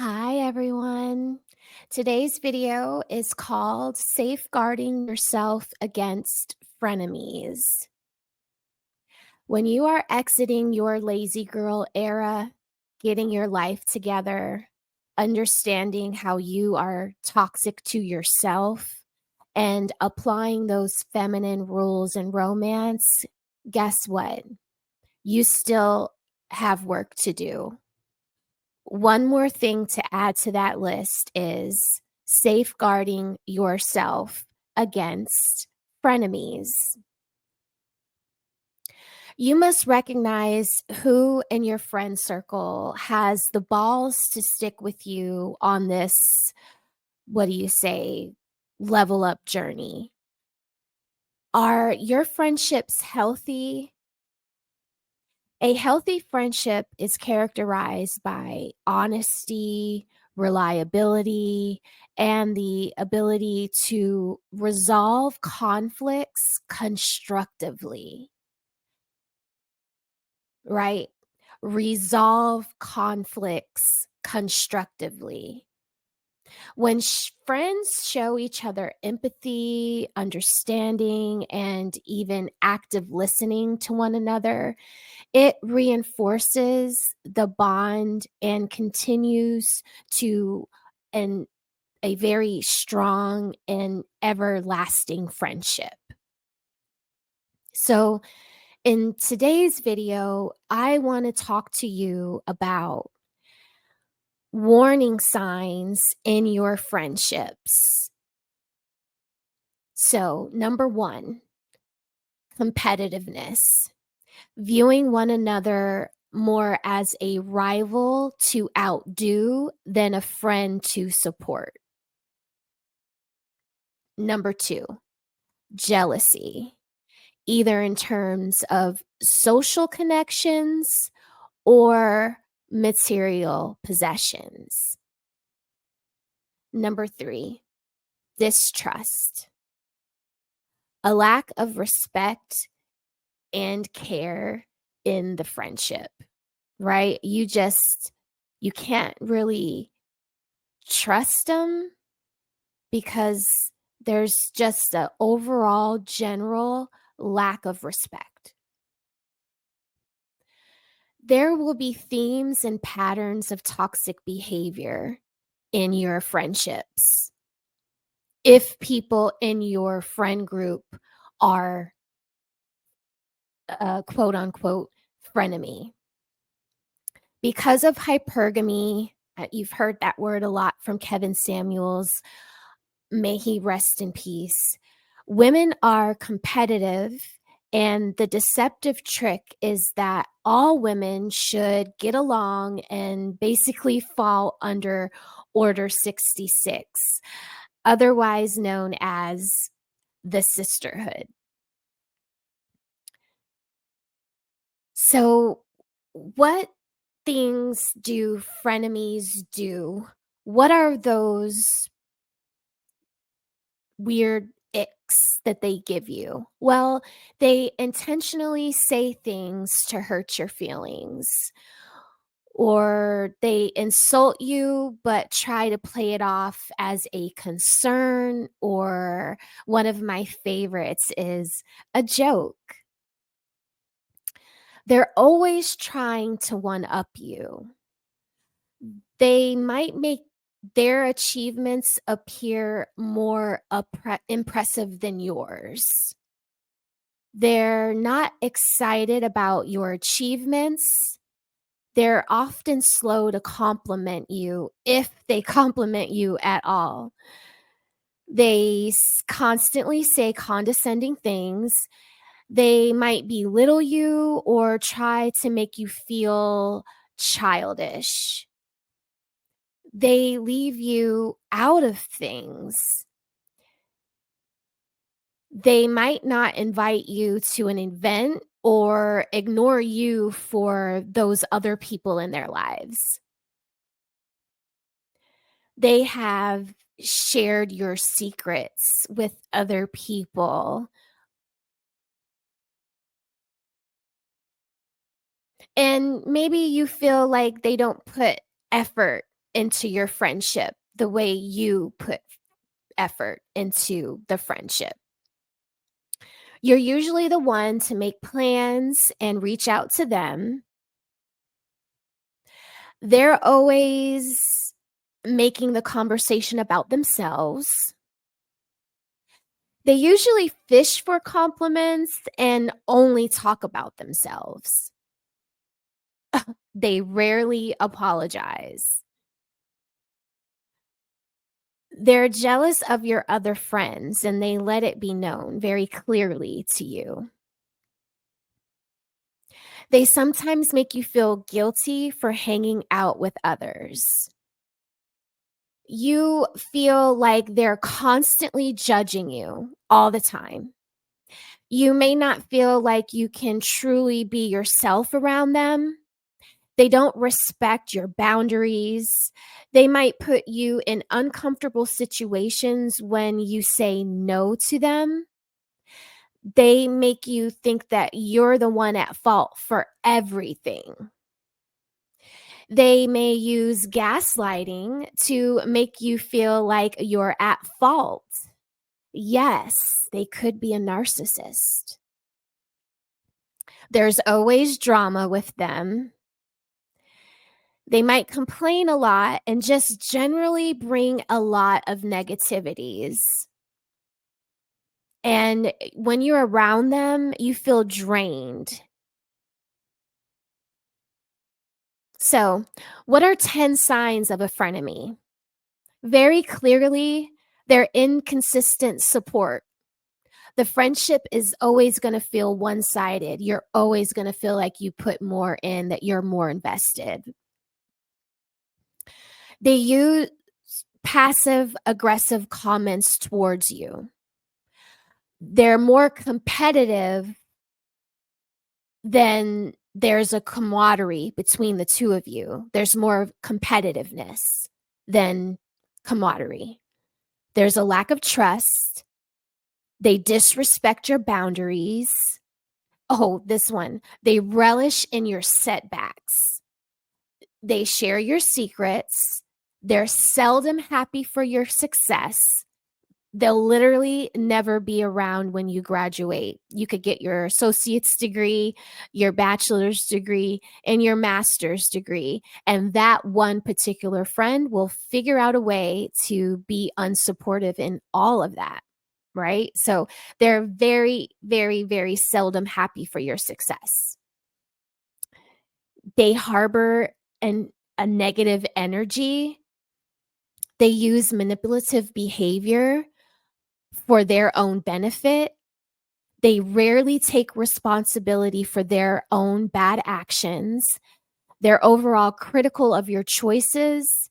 Hi, everyone. Today's video is called Safeguarding Yourself Against Frenemies. When you are exiting your lazy girl era, getting your life together, understanding how you are toxic to yourself, and applying those feminine rules in romance, guess what? You still have work to do. One more thing to add to that list is safeguarding yourself against frenemies. You must recognize who in your friend circle has the balls to stick with you on this, what do you say, level up journey. Are your friendships healthy? A healthy friendship is characterized by honesty, reliability, and the ability to resolve conflicts constructively, right? Resolve conflicts constructively. When friends show each other empathy, understanding, and even active listening to one another, it reinforces the bond and continues to an a very strong and everlasting friendship. So, in today's video, I want to talk to you about warning signs in your friendships. So, number 1, competitiveness. Viewing one another more as a rival to outdo than a friend to support. Number 2, jealousy, either in terms of social connections or material possessions. Number 3, distrust, a lack of respect and care in the friendship, right? You can't really trust them because there's just an overall general lack of respect. There will be themes and patterns of toxic behavior in your friendships if people in your friend group are quote unquote frenemy. Because of hypergamy, you've heard that word a lot from Kevin Samuels. May he rest in peace. Women are competitive, and the deceptive trick is that all women should get along and basically fall under Order 66, otherwise known as the sisterhood. So, what things do frenemies do? What are those weird icks that they give you? Well, they intentionally say things to hurt your feelings, or they insult you but try to play it off as a concern, or one of my favorites is a joke. They're always trying to one up you. They might make their achievements appear more impressive than yours. They're not excited about your achievements. They're often slow to compliment you, if they compliment you at all. They constantly say condescending things. They might belittle you or try to make you feel childish. They leave you out of things. They might not invite you to an event or ignore you for those other people in their lives. They have shared your secrets with other people. And maybe you feel like they don't put effort into your friendship the way you put effort into the friendship. You're usually the one to make plans and reach out to them. They're always making the conversation about themselves. They usually fish for compliments and only talk about themselves. They rarely apologize. They're jealous of your other friends and they let it be known very clearly to you. They sometimes make you feel guilty for hanging out with others. You feel like they're constantly judging you all the time. You may not feel like you can truly be yourself around them. They don't respect your boundaries. They might put you in uncomfortable situations when you say no to them. They make you think that you're the one at fault for everything. They may use gaslighting to make you feel like you're at fault. Yes, they could be a narcissist. There's always drama with them. They might complain a lot and just generally bring a lot of negativities. And when you're around them, you feel drained. So, what are 10 signs of a frenemy? Very clearly, they're inconsistent support. The friendship is always going to feel one sided. You're always going to feel like you put more in, that you're more invested. They use passive aggressive comments towards you. They're more competitive than there's a camaraderie between the two of you. There's more competitiveness than camaraderie. There's a lack of trust. They disrespect your boundaries. Oh, this one. They relish in your setbacks. They share your secrets. They're seldom happy for your success. They'll literally never be around when you graduate. You could get your associate's degree, your bachelor's degree, and your master's degree. And that one particular friend will figure out a way to be unsupportive in all of that. Right? So they're very, very, very seldom happy for your success. They harbor a negative energy. They use manipulative behavior for their own benefit. They rarely take responsibility for their own bad actions. They're overall critical of your choices.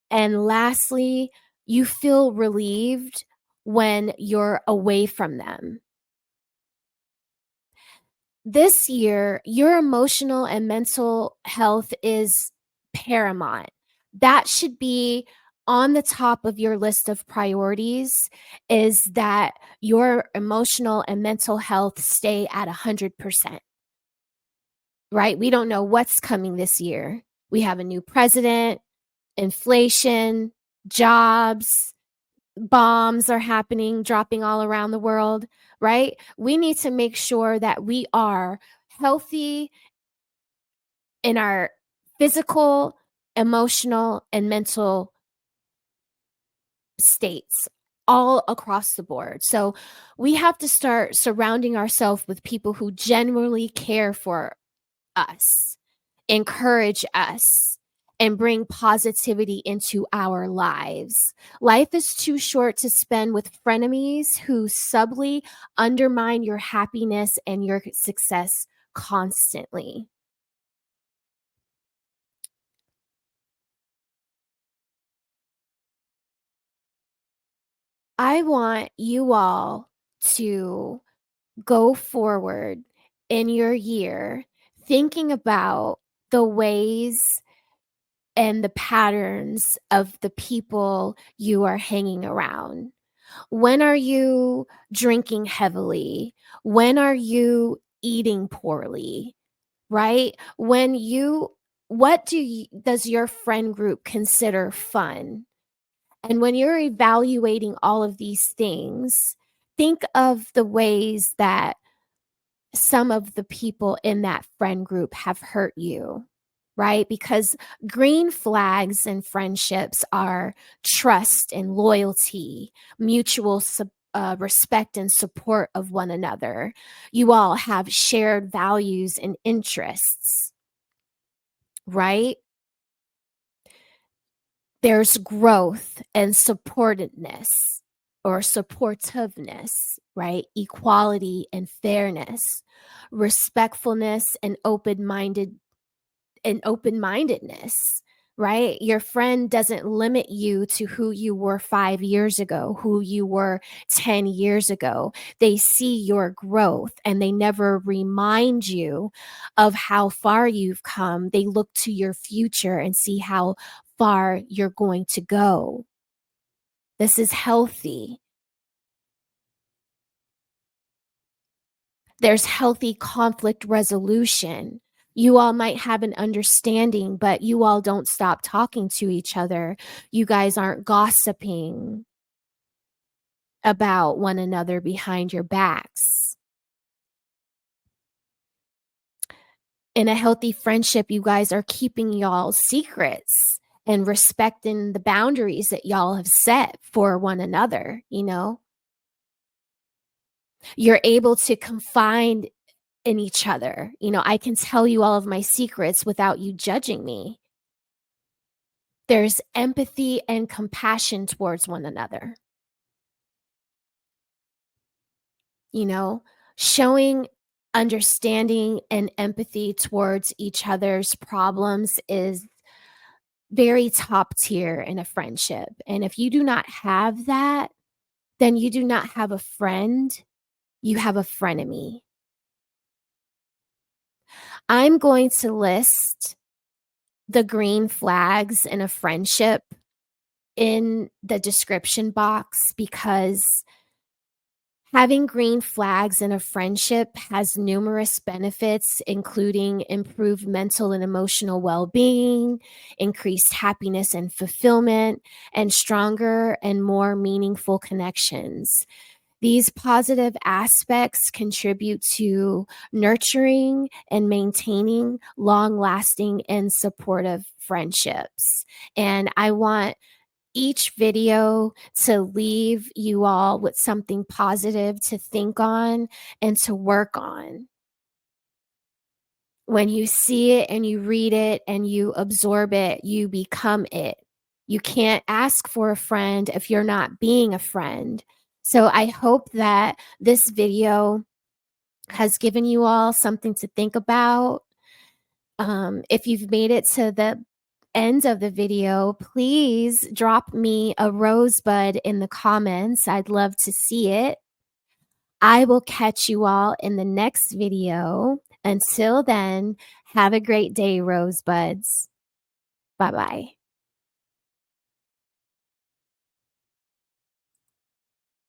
And lastly, you feel relieved when you're away from them. This year, your emotional and mental health is paramount. That should be on the top of your list of priorities, is that your emotional and mental health stay at 100%, right? We don't know what's coming this year. We have a new president, inflation, jobs, bombs are happening, dropping all around the world, right? We need to make sure that we are healthy in our physical, emotional, and mental states all across the board. So we have to start surrounding ourselves with people who genuinely care for us, encourage us, and bring positivity into our lives. Life is too short to spend with frenemies who subtly undermine your happiness and your success constantly. I want you all to go forward in your year thinking about the ways and the patterns of the people you are hanging around. When are you drinking heavily? When are you eating poorly? Right? When you what does your friend group consider fun? And when you're evaluating all of these things, think of the ways that some of the people in that friend group have hurt you, right? Because green flags in friendships are trust and loyalty, mutual respect and support of one another. You all have shared values and interests, right? There's growth and supportiveness, right? Equality and fairness, respectfulness and open-mindedness, right? Your friend doesn't limit you to who you were 5 years ago, who you were 10 years ago. They see your growth and they never remind you of how far you've come. They look to your future and see how far you're going to go. This is healthy. There's healthy conflict resolution. You all might have an understanding, but you all don't stop talking to each other. You guys aren't gossiping about one another behind your backs. In a healthy friendship, you guys are keeping y'all's secrets and respecting the boundaries that y'all have set for one another, you know? You're able to confide in each other. You know, I can tell you all of my secrets without you judging me. There's empathy and compassion towards one another. You know, showing understanding and empathy towards each other's problems is very top tier in a friendship. And if you do not have that, then you do not have a friend, you have a frenemy. I'm going to list the green flags in a friendship in the description box because having green flags in a friendship has numerous benefits, including improved mental and emotional well being, increased happiness and fulfillment, and stronger and more meaningful connections. These positive aspects contribute to nurturing and maintaining long lasting and supportive friendships. And I want each video to leave you all with something positive to think on and to work on. When you see it and you read it and you absorb it, you become it. You can't ask for a friend if you're not being a friend. So I hope that this video has given you all something to think about. If you've made it to the end of the video, please drop me a rosebud in the comments. I'd love to see it. I will catch you all in the next video. Until then, have a great day, rosebuds. Bye bye.